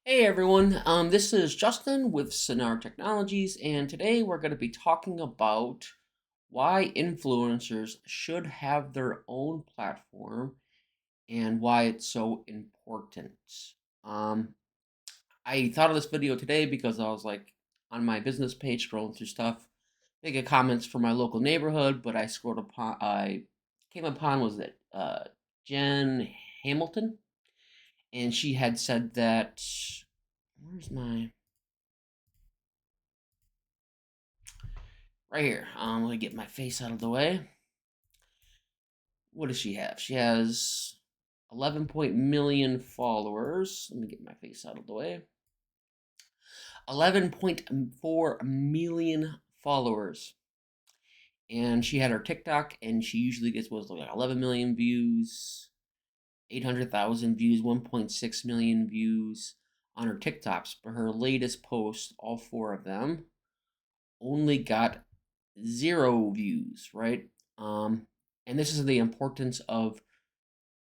Hey everyone, this is Justin with Sonar Technologies, and today we're going to be talking about why influencers should have their own platform and why it's so important. Um, I thought of this video today because I was like on my business page scrolling through stuff, making comments from my local neighborhood, but I came upon was it Jen Hamilton, and she had said that where's my right here. Let me get my face out of the way. What does she have? She has 11 point million followers. Let me get my face out of the way. 11.4 million followers. And she had her TikTok, and she usually gets was like 11 million views, 800,000 views, 1.6 million views on her TikToks. But her latest post, all four of them, only got zero views, right? Um, and this is the importance of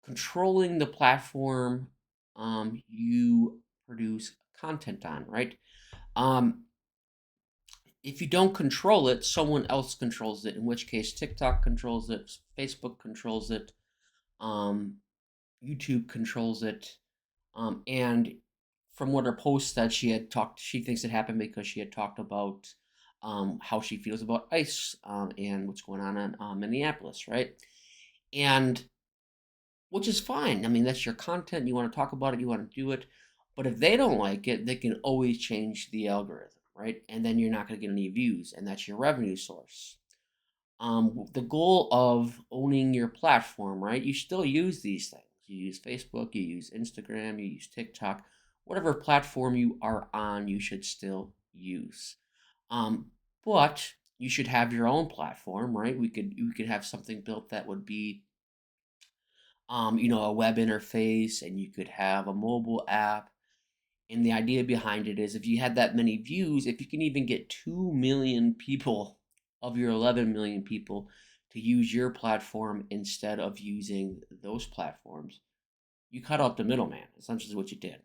controlling the platform you produce content on, right? Um, if you don't control it, someone else controls it. In which case, TikTok controls it, Facebook controls it, um, YouTube controls it, and from what her post said, she had talked. She thinks it happened because she had talked about how she feels about ICE and what's going on in Minneapolis, right? And which is fine. I mean, that's your content. You want to talk about it, you want to do it. But if they don't like it, they can always change the algorithm, right? And then you're not going to get any views, and that's your revenue source. The goal of owning your platform, right? You still use these things. You use Facebook, you use Instagram, you use TikTok, whatever platform you are on, you should still use. Um, but you should have your own platform, right? We could have something built that would be a web interface, and you could have a mobile app. And the idea behind it is if you had that many views, if you can even get 2 million people of your 11 million people to use your platform instead of using those platforms, you cut out the middleman. Essentially, what you did.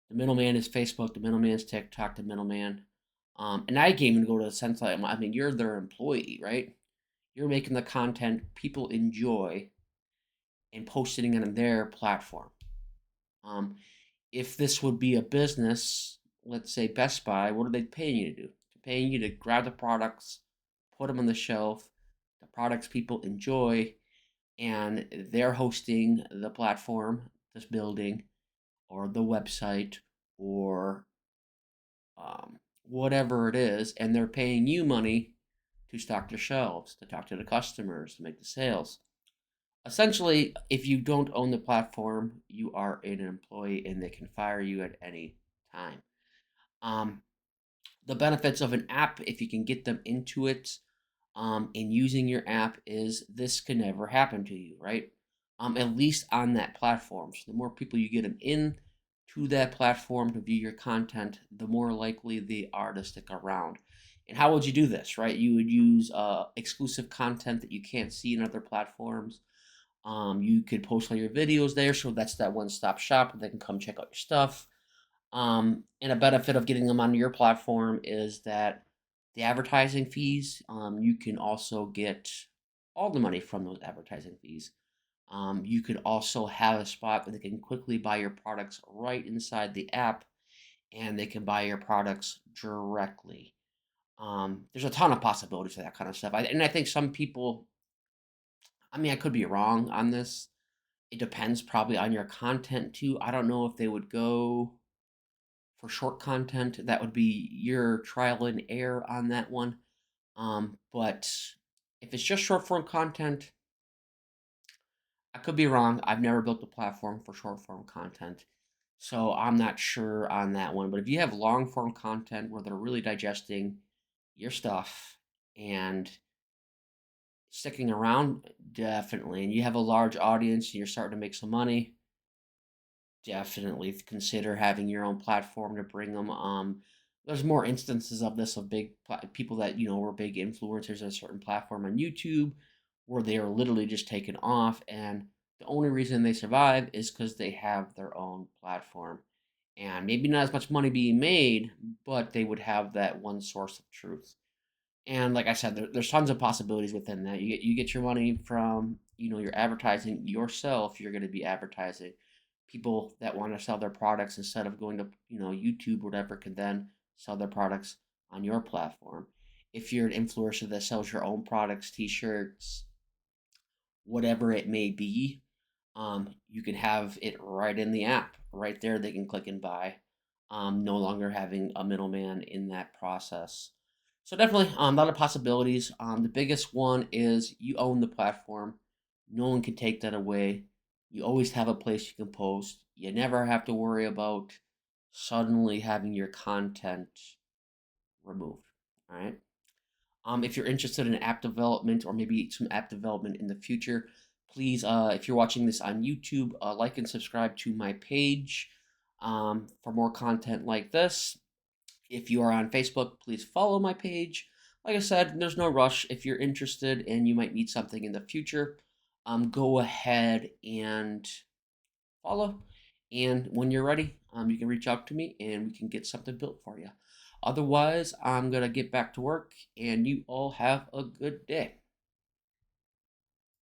The middleman is Facebook, the middleman is TikTok, the middleman. And I can even go to the sense like, I mean, you're their employee, right? You're making the content people enjoy and posting it on their platform. Um, if this would be a business, let's say Best Buy, what are they paying you to do? They're paying you to grab the products, put them on the shelf, the products people enjoy, and they're hosting the platform, this building, or the website, or whatever it is, and they're paying you money to stock their shelves, to talk to the customers, to make the sales. Essentially, if you don't own the platform, you are an employee and they can fire you at any time. Um, the benefits of an app, if you can get them into it and using your app, is this can never happen to you, right? At least on that platform. So the more people you get them in to that platform to view your content, the more likely they are to stick around. And how would you do this, right? You would use exclusive content that you can't see in other platforms. You could post all your videos there, so that's that one-stop shop where they can come check out your stuff. And a benefit of getting them on your platform is that the advertising fees, you can also get all the money from those advertising fees. You could also have a spot where they can quickly buy your products right inside the app, and they can buy your products directly. There's a ton of possibilities for that kind of stuff. And I think some people, I mean, I could be wrong on this. It depends probably on your content too. I don't know if they would go for short content. That would be your trial and error on that one. But if it's just short form content, I could be wrong. I've never built a platform for short form content. So I'm not sure on that one. But if you have long form content where they're really digesting your stuff and sticking around, definitely, and you have a large audience and you're starting to make some money, definitely consider having your own platform to bring them. There's more instances of this of people that were big influencers on a certain platform on YouTube, where they are literally just taken off, and the only reason they survive is because they have their own platform. and maybe not as much money being made, but they would have that one source of truth. And like I said, there's tons of possibilities within that. You get your money from your advertising yourself. You're going to be advertising. People that want to sell their products instead of going to YouTube or whatever can then sell their products on your platform. If you're an influencer that sells your own products, T-shirts, whatever it may be, you can have it right in the app, right there. They can click and buy, no longer having a middleman in that process. So definitely a lot of possibilities. The biggest one is you own the platform. No one can take that away. You always have a place you can post. You never have to worry about suddenly having your content removed. All right. If you're interested in app development or maybe some app development in the future, please, if you're watching this on YouTube, like and subscribe to my page for more content like this. If you are on Facebook, please follow my page. Like I said, there's no rush. If you're interested and you might need something in the future, go ahead and follow. And when you're ready, you can reach out to me and we can get something built for you. Otherwise, I'm going to get back to work and you all have a good day.